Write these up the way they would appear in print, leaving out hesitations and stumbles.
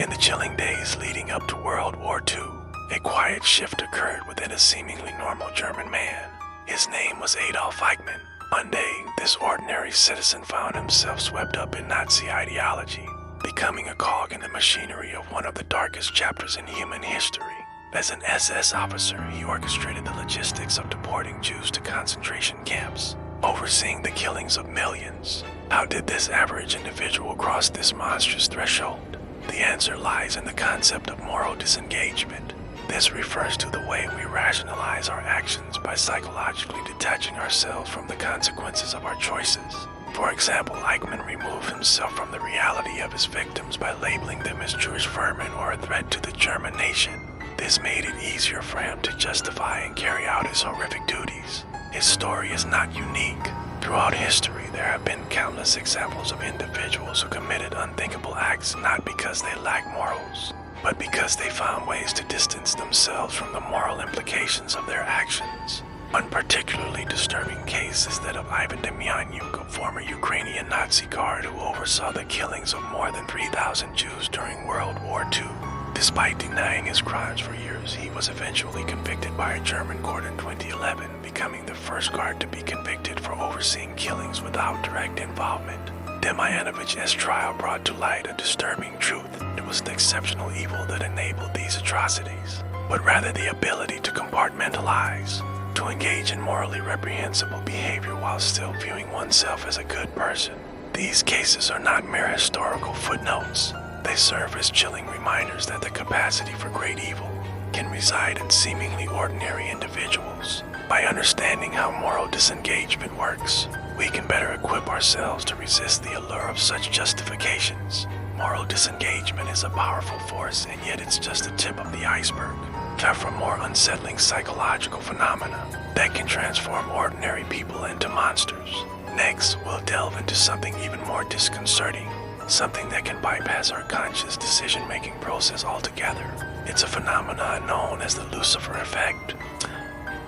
In the chilling days leading up to World War II, a quiet shift occurred within a seemingly normal German man. His name was Adolf Eichmann. One day, this ordinary citizen found himself swept up in Nazi ideology, becoming a cog in the machinery of one of the darkest chapters in human history. As an SS officer, he orchestrated the logistics of deporting Jews to concentration camps, overseeing the killings of millions. How did this average individual cross this monstrous threshold? The answer lies in the concept of moral disengagement. This refers to the way we rationalize our actions by psychologically detaching ourselves from the consequences of our choices. For example, Eichmann removed himself from the reality of his victims by labeling them as Jewish vermin or a threat to the German nation. This made it easier for him to justify and carry out his horrific duties. His story is not unique. Throughout history, there have been countless examples of individuals who committed unthinkable acts not because they lacked morals, but because they found ways to distance themselves from the moral implications of their actions. One particularly disturbing case is that of Ivan Demyanjuk, a former Ukrainian Nazi guard who oversaw the killings of more than 3,000 Jews during World War II. Despite denying his crimes for years, he was eventually convicted by a German court in 2011, becoming the first guard to be convicted for overseeing killings without direct involvement. Demyanukov's trial brought to light a disturbing truth. It was the exceptional evil that enabled these atrocities, but rather the ability to compartmentalize, to engage in morally reprehensible behavior while still viewing oneself as a good person. These cases are not mere historical footnotes. They serve as chilling reminders that the capacity for great evil can reside in seemingly ordinary individuals. By understanding how moral disengagement works, we can better equip ourselves to resist the allure of such justifications. Moral disengagement is a powerful force, and yet it's just the tip of the iceberg. Far from more unsettling psychological phenomena that can transform ordinary people into monsters. Next, we'll delve into something even more disconcerting. Something that can bypass our conscious decision-making process altogether. It's a phenomenon known as the Lucifer effect,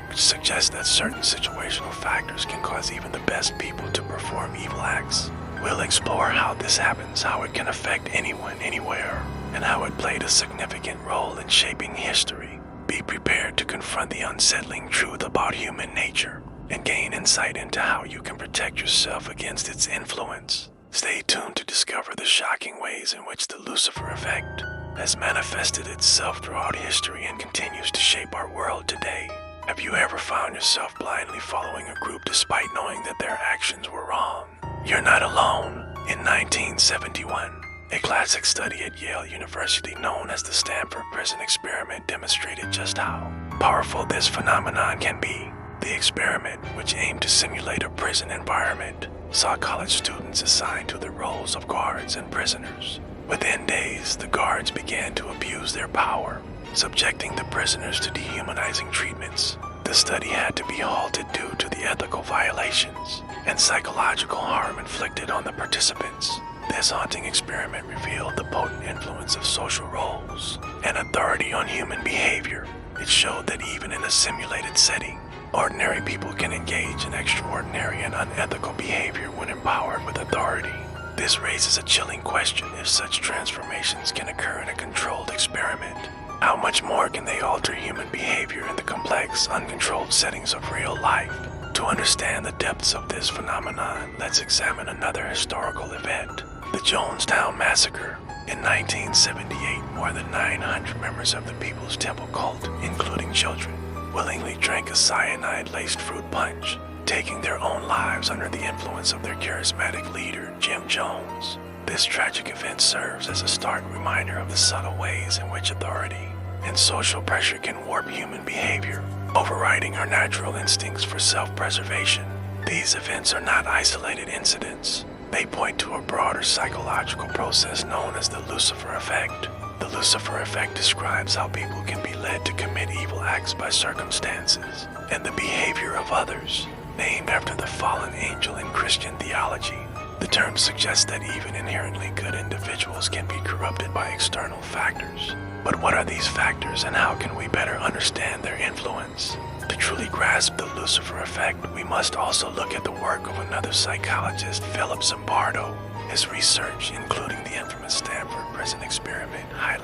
which suggests that certain situational factors can cause even the best people to perform evil acts. We'll explore how this happens, how it can affect anyone, anywhere, and how it played a significant role in shaping history. Be prepared to confront the unsettling truth about human nature and gain insight into how you can protect yourself against its influence. Stay tuned to discover the shocking ways in which the Lucifer effect has manifested itself throughout history and continues to shape our world today. Have you ever found yourself blindly following a group despite knowing that their actions were wrong? You're not alone. In 1971, a classic study at Yale University known as the Stanford Prison Experiment demonstrated just how powerful this phenomenon can be. The experiment, which aimed to simulate a prison environment, saw college students assigned to the roles of guards and prisoners. Within days, the guards began to abuse their power, subjecting the prisoners to dehumanizing treatments. The study had to be halted due to the ethical violations and psychological harm inflicted on the participants. This haunting experiment revealed the potent influence of social roles and authority on human behavior. It showed that even in a simulated setting, ordinary people can engage in extraordinary and unethical behavior when empowered with authority. This raises a chilling question: if such transformations can occur in a controlled experiment, how much more can they alter human behavior in the complex, uncontrolled settings of real life? To understand the depths of this phenomenon, let's examine another historical event, the Jonestown Massacre. In 1978, more than 900 members of the People's Temple cult, including children, willingly drank a cyanide-laced fruit punch, taking their own lives under the influence of their charismatic leader, Jim Jones. This tragic event serves as a stark reminder of the subtle ways in which authority and social pressure can warp human behavior, overriding our natural instincts for self-preservation. These events are not isolated incidents. They point to a broader psychological process known as the Lucifer effect. The Lucifer effect describes how people can be led to commit evil acts by circumstances and the behavior of others, named after the fallen angel in Christian theology. The term suggests that even inherently good individuals can be corrupted by external factors. But what are these factors, and how can we better understand their influence? To truly grasp the Lucifer effect, we must also look at the work of another psychologist, Philip Zimbardo. His research, including the infamous Stanford Prison Experiment, highlights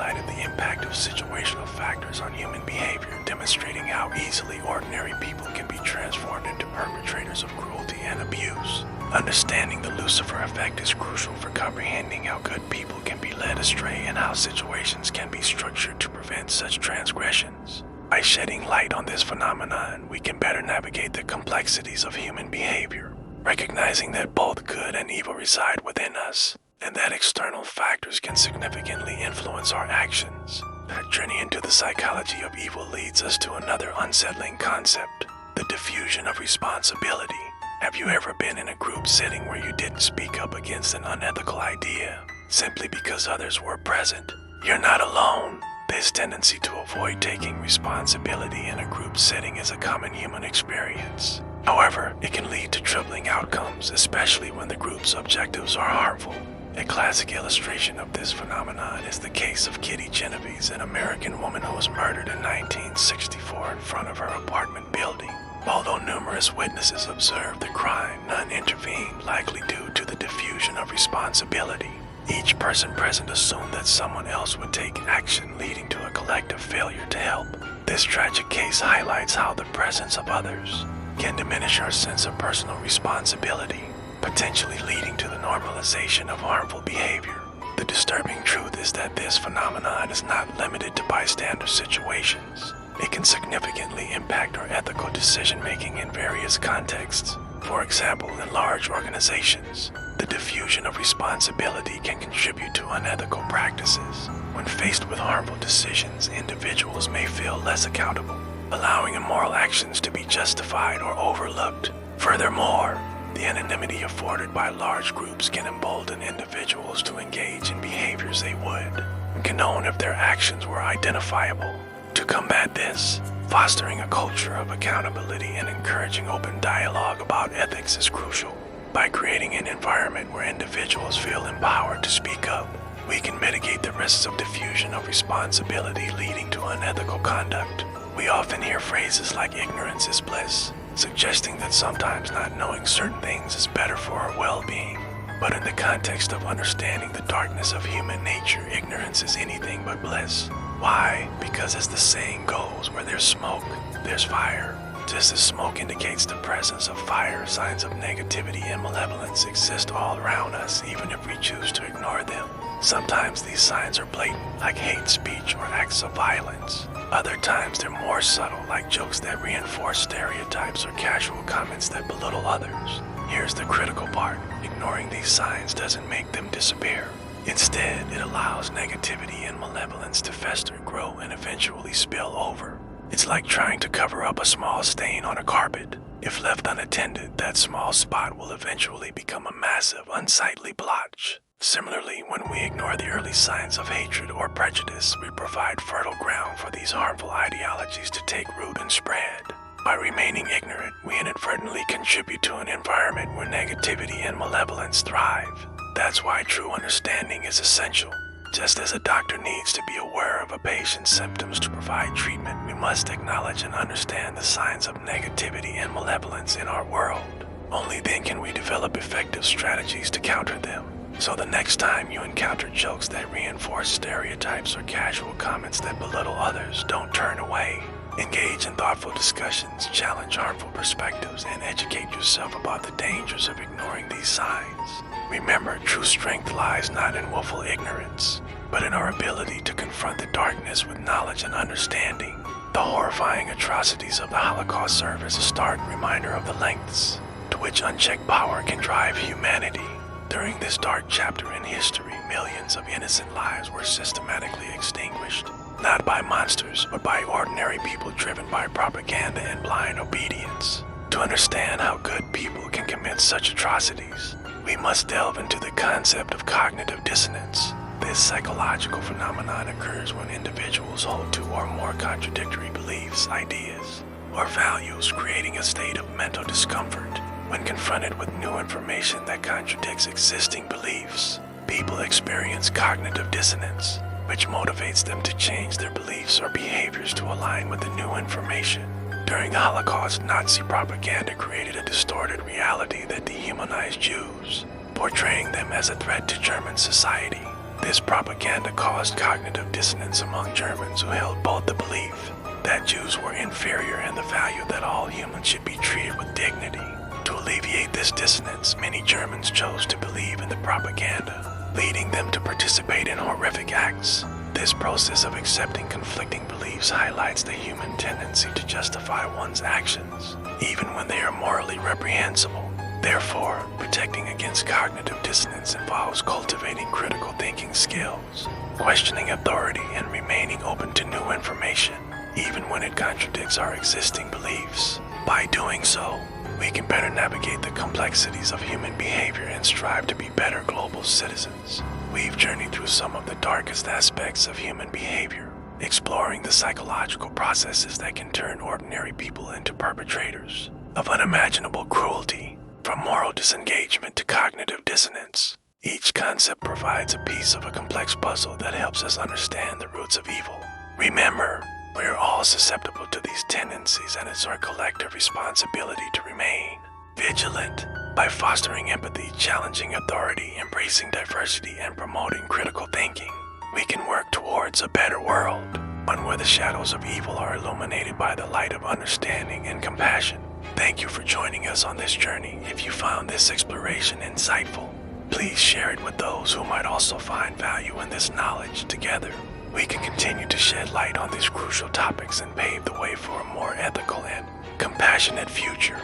situational factors on human behavior, demonstrating how easily ordinary people can be transformed into perpetrators of cruelty and abuse. Understanding the Lucifer effect is crucial for comprehending how good people can be led astray and how situations can be structured to prevent such transgressions. By shedding light on this phenomenon, we can better navigate the complexities of human behavior, recognizing that both good and evil reside within us, and that external factors can significantly influence our actions. That journey into the psychology of evil leads us to another unsettling concept, the diffusion of responsibility. Have you ever been in a group setting where you didn't speak up against an unethical idea simply because others were present? You're not alone. This tendency to avoid taking responsibility in a group setting is a common human experience. However, it can lead to troubling outcomes, especially when the group's objectives are harmful. A classic illustration of this phenomenon is the case of Kitty Genovese, an American woman who was murdered in 1964 in front of her apartment building. Although numerous witnesses observed the crime, none intervened, likely due to the diffusion of responsibility. Each person present assumed that someone else would take action, leading to a collective failure to help. This tragic case highlights how the presence of others can diminish our sense of personal responsibility, potentially leading to the normalization of harmful behavior. The disturbing truth is that this phenomenon is not limited to bystander situations. It can significantly impact our ethical decision-making in various contexts. For example, in large organizations, the diffusion of responsibility can contribute to unethical practices. When faced with harmful decisions, individuals may feel less accountable, allowing immoral actions to be justified or overlooked. Furthermore, the anonymity afforded by large groups can embolden individuals to engage in behaviors they would condone if their actions were identifiable. To combat this, fostering a culture of accountability and encouraging open dialogue about ethics is crucial. By creating an environment where individuals feel empowered to speak up, we can mitigate the risks of diffusion of responsibility leading to unethical conduct. We often hear phrases like ignorance is bliss, suggesting that sometimes not knowing certain things is better for our well-being. But in the context of understanding the darkness of human nature, ignorance is anything but bliss. Why? Because as the saying goes, where there's smoke, there's fire. Just as smoke indicates the presence of fire, signs of negativity and malevolence exist all around us, even if we choose to ignore them. Sometimes these signs are blatant, like hate speech or acts of violence. Other times they're more subtle, like jokes that reinforce stereotypes or casual comments that belittle others. Here's the critical part. Ignoring these signs doesn't make them disappear. Instead, it allows negativity and malevolence to fester, grow, and eventually spill over. It's like trying to cover up a small stain on a carpet. If left unattended, that small spot will eventually become a massive, unsightly blotch. Similarly, when we ignore the early signs of hatred or prejudice, we provide fertile ground for these harmful ideologies to take root and spread. By remaining ignorant, we inadvertently contribute to an environment where negativity and malevolence thrive. That's why true understanding is essential. Just as a doctor needs to be aware of a patient's symptoms to provide treatment, we must acknowledge and understand the signs of negativity and malevolence in our world. Only then can we develop effective strategies to counter them. So the next time you encounter jokes that reinforce stereotypes or casual comments that belittle others, don't turn away. Engage in thoughtful discussions, challenge harmful perspectives, and educate yourself about the dangers of ignoring these signs. Remember, true strength lies not in willful ignorance, but in our ability to confront the darkness with knowledge and understanding. The horrifying atrocities of the Holocaust serve as a stark reminder of the lengths to which unchecked power can drive humanity. During this dark chapter in history, millions of innocent lives were systematically extinguished, not by monsters, but by ordinary people driven by propaganda and blind obedience. To understand how good people can commit such atrocities, we must delve into the concept of cognitive dissonance. This psychological phenomenon occurs when individuals hold two or more contradictory beliefs, ideas, or values, creating a state of mental discomfort. When confronted with new information that contradicts existing beliefs, people experience cognitive dissonance, which motivates them to change their beliefs or behaviors to align with the new information. During the Holocaust, Nazi propaganda created a distorted reality that dehumanized Jews, portraying them as a threat to German society. This propaganda caused cognitive dissonance among Germans who held both the belief that Jews were inferior and the value that all humans should be treated with dignity. To alleviate this dissonance, many Germans chose to believe in the propaganda, leading them to participate in horrific acts. This process of accepting conflicting beliefs highlights the human tendency to justify one's actions, even when they are morally reprehensible. Therefore, protecting against cognitive dissonance involves cultivating critical thinking skills, questioning authority, and remaining open to new information, even when it contradicts our existing beliefs. By doing so, we can better navigate the complexities of human behavior and strive to be better global citizens. We've journeyed through some of the darkest aspects of human behavior, exploring the psychological processes that can turn ordinary people into perpetrators of unimaginable cruelty. From moral disengagement to cognitive dissonance, each concept provides a piece of a complex puzzle that helps us understand the roots of evil. Remember, we are all susceptible to these tendencies, and it's our collective responsibility to remain vigilant. By fostering empathy, challenging authority, embracing diversity, and promoting critical thinking, we can work towards a better world, one where the shadows of evil are illuminated by the light of understanding and compassion. Thank you for joining us on this journey. If you found this exploration insightful, please share it with those who might also find value in this knowledge. Together, we can continue to shed light on these crucial topics and pave the way for a more ethical and compassionate future.